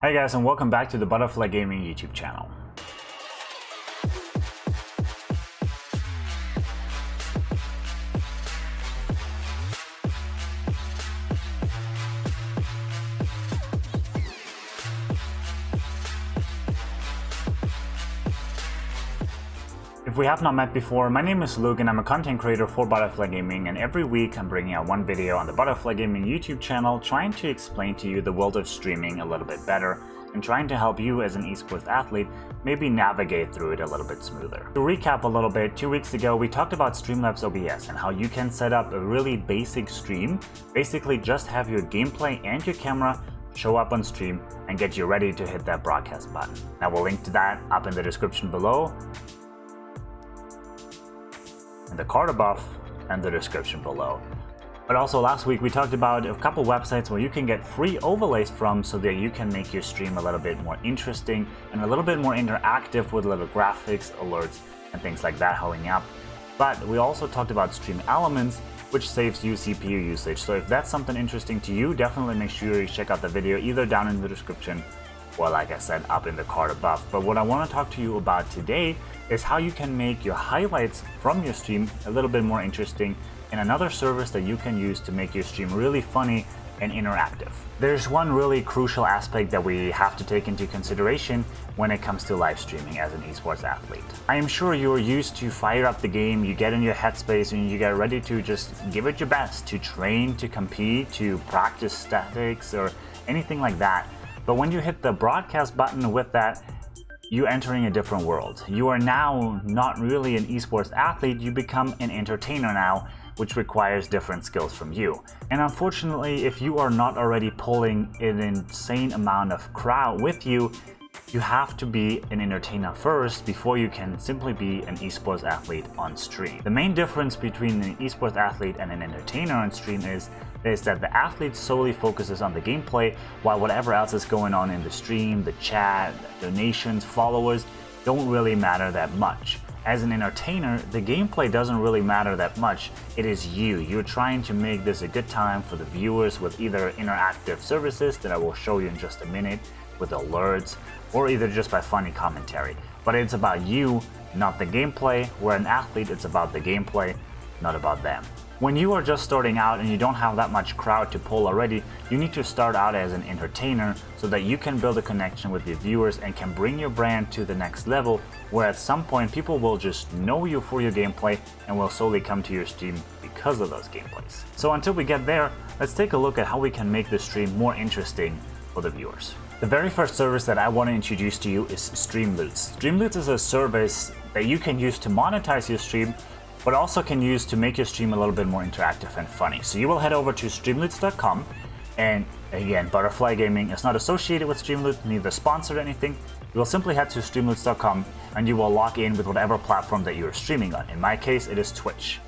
Hi guys, and welcome back to the Butterflie Gaming YouTube channel. If we have not met before, my name is Luke and I'm a content creator for Butterflie Gaming, and every week I'm bringing out one video on the Butterflie Gaming YouTube channel trying to explain to you the world of streaming a little bit better and trying to help you as an esports athlete maybe navigate through it a little bit smoother. To recap a little bit, 2 weeks ago we talked about Streamloots OBS and how you can set up a really basic stream, basically just have your gameplay and your camera show up on stream and get you ready to hit that broadcast button. Now we'll link to that up in the description below, in the card above, and the description below. But also last week we talked about a couple websites where you can get free overlays from so that you can make your stream a little bit more interesting and a little bit more interactive with little graphics, alerts, and things like that showing up. But we also talked about Stream Elements, which saves you CPU usage. So if that's something interesting to you, definitely make sure you check out the video either down in the description or, like I said, up in the card above. But what I want to talk to you about today is how you can make your highlights from your stream a little bit more interesting in another service that you can use to make your stream really funny and interactive. There's one really crucial aspect that we have to take into consideration when it comes to live streaming as an esports athlete. I am sure you're used to fire up the game, you get in your headspace and you get ready to just give it your best, to train, to compete, to practice statics or anything like that. But when you hit the broadcast button with that, you're entering a different world. You are now not really an esports athlete, you become an entertainer now, which requires different skills from you. And unfortunately, if you are not already pulling an insane amount of crowd with you, you have to be an entertainer first before you can simply be an esports athlete on stream. The main difference between an esports athlete and an entertainer on stream is that the athlete solely focuses on the gameplay, while whatever else is going on in the stream, the chat, donations, followers, don't really matter that much. As an entertainer, the gameplay doesn't really matter that much. It is you. You're trying to make this a good time for the viewers with either interactive services that I will show you in just a minute, with alerts, or either just by funny commentary. But it's about you, not the gameplay. Where an athlete, it's about the gameplay, not about them. When you are just starting out and you don't have that much crowd to pull already, you need to start out as an entertainer so that you can build a connection with your viewers and can bring your brand to the next level, where at some point people will just know you for your gameplay and will solely come to your stream because of those gameplays. So until we get there, let's take a look at how we can make the stream more interesting for the viewers. The very first service that I want to introduce to you is Streamloots. Streamloots is a service that you can use to monetize your stream, but also can use to make your stream a little bit more interactive and funny. So you will head over to streamloots.com, and again, Butterflie Gaming is not associated with Streamloots, neither sponsored or anything. You will simply head to streamloots.com and you will log in with whatever platform that you are streaming on. In my case, it is Twitch.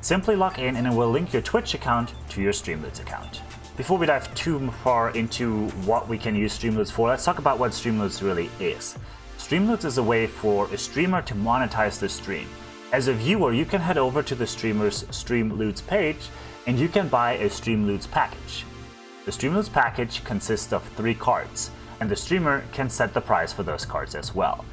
Simply log in and it will link your Twitch account to your Streamloots account. Before we dive too far into what we can use Streamloots for, let's talk about what Streamloots really is. Streamloots is a way for a streamer to monetize the stream. As a viewer, you can head over to the streamer's Streamloots page and you can buy a Streamloots package. The Streamloots package consists of 3 cards, and the streamer can set the price for those cards as well.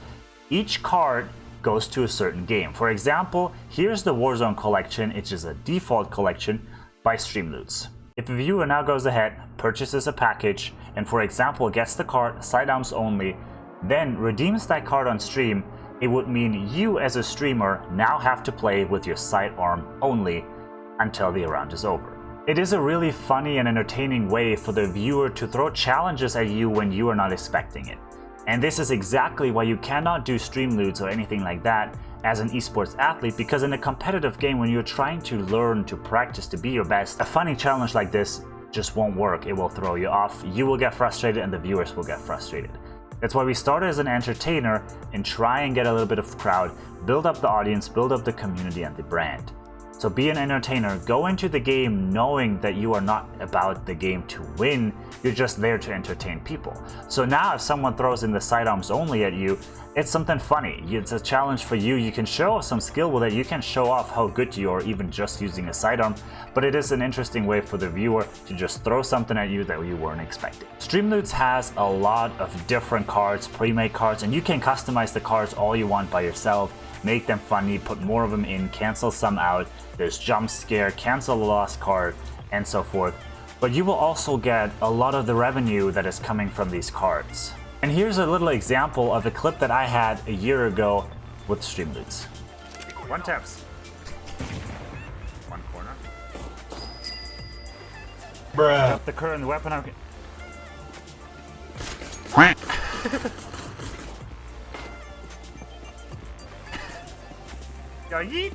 Each card goes to a certain game. For example, here's the Warzone collection, which is a default collection by Streamloots. If a viewer now goes ahead, purchases a package, and for example gets the card sidearms only, then redeems that card on stream, it would mean you as a streamer now have to play with your sidearm only until the round is over. It is a really funny and entertaining way for the viewer to throw challenges at you when you are not expecting it. And this is exactly why you cannot do Streamloots or anything like that as an esports athlete, because in a competitive game when you're trying to learn to practice to be your best, a funny challenge like this just won't work. It will throw you off, you will get frustrated, and the viewers will get frustrated. That's why we started as an entertainer and try and get a little bit of crowd, build up the audience, build up the community and the brand. So be an entertainer, go into the game knowing that you are not about the game to win, you're just there to entertain people. So now if someone throws in the sidearms only at you, It's something funny. It's a challenge for you. You can show off some skill with it. You can show off how good you are even just using a sidearm, but it is an interesting way for the viewer to just throw something at you that you weren't expecting. Streamloots has a lot of different cards, pre-made cards, and you can customize the cards all you want by yourself, make them funny, put more of them in, cancel some out. There's jump scare, cancel the lost card, and so forth. But you will also get a lot of the revenue that is coming from these cards. And here's a little example of a clip that I had a year ago with Streamloots. One taps. One corner. Bruh. The current weapon. Yeah, yeet.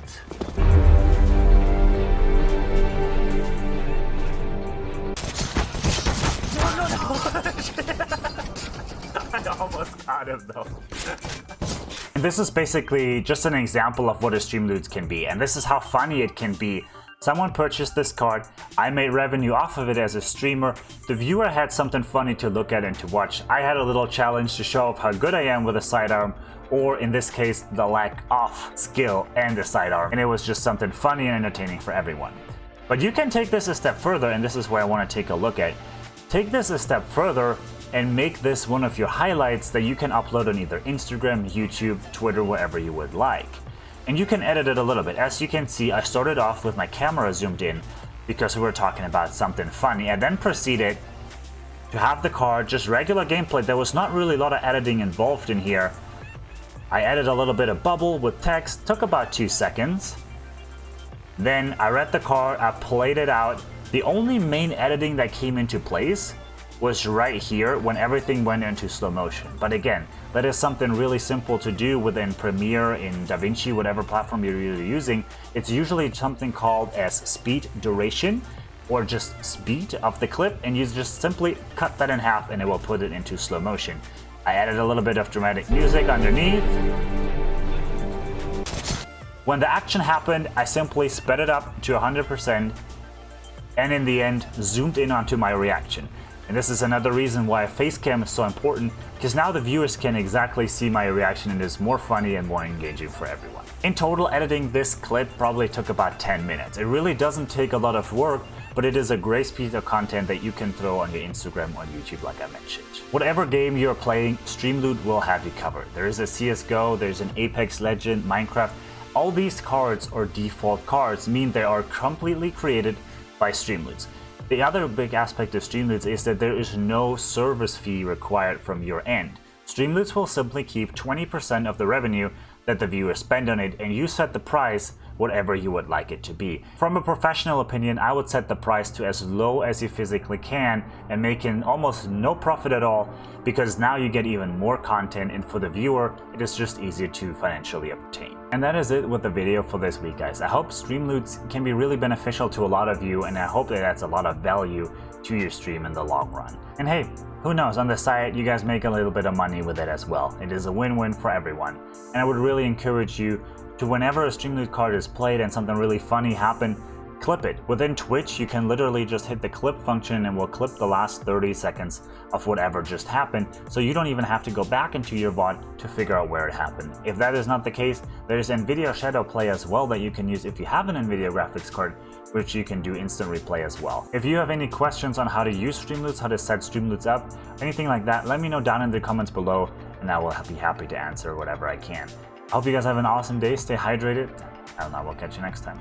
I almost got him though. And this is basically just an example of what a Streamloots can be, and this is how funny it can be. Someone purchased this card, I made revenue off of it as a streamer, the viewer had something funny to look at and to watch. I had a little challenge to show off how good I am with a sidearm, or in this case, the lack of skill and the sidearm, and it was just something funny and entertaining for everyone. But you can take this a step further, and this is where I want to take a look at. Take this a step further and make this one of your highlights that you can upload on either Instagram, YouTube, Twitter, wherever you would like. And you can edit it a little bit. As you can see, I started off with my camera zoomed in because we were talking about something funny. I then proceeded to have the card, just regular gameplay. There was not really a lot of editing involved in here. I added a little bit of bubble with text, took about 2 seconds. Then I read the card, I played it out. The only main editing that came into place was right here when everything went into slow motion. But again, that is something really simple to do within Premiere, in DaVinci, whatever platform you're really using. It's usually something called as speed duration, or just speed of the clip, and you just simply cut that in half and it will put it into slow motion. I added a little bit of dramatic music underneath. When the action happened, I simply sped it up to 100%, and in the end, zoomed in onto my reaction. And this is another reason why a face cam is so important, because now the viewers can exactly see my reaction and it is more funny and more engaging for everyone. In total, editing this clip probably took about 10 minutes. It really doesn't take a lot of work, but it is a great piece of content that you can throw on your Instagram or YouTube like I mentioned. Whatever game you're playing, Streamloot will have you covered. There is a CSGO, there's an Apex Legend, Minecraft. All these cards or default cards mean they are completely created by Streamloots. The other big aspect of Streamloots is that there is no service fee required from your end. Streamloots will simply keep 20% of the revenue that the viewers spend on it, and you set the price whatever you would like it to be. From a professional opinion, I would set the price to as low as you physically can and making almost no profit at all, because now you get even more content, and for the viewer, it is just easier to financially obtain. And that is it with the video for this week, guys. I hope Streamloots can be really beneficial to a lot of you, and I hope that adds a lot of value to your stream in the long run. And hey, who knows, on the side, you guys make a little bit of money with it as well. It is a win-win for everyone. And I would really encourage you to, whenever a Streamloot card is played and something really funny happen, clip it. Within Twitch, you can literally just hit the clip function and we'll clip the last 30 seconds of whatever just happened, so you don't even have to go back into your VOD to figure out where it happened. If that is not the case, there's NVIDIA Shadow Play as well that you can use if you have an NVIDIA graphics card, which you can do instant replay as well. If you have any questions on how to use Streamloots, how to set Streamloots up, anything like that, let me know down in the comments below and I will be happy to answer whatever I can. I hope you guys have an awesome day, stay hydrated, and I will catch you next time.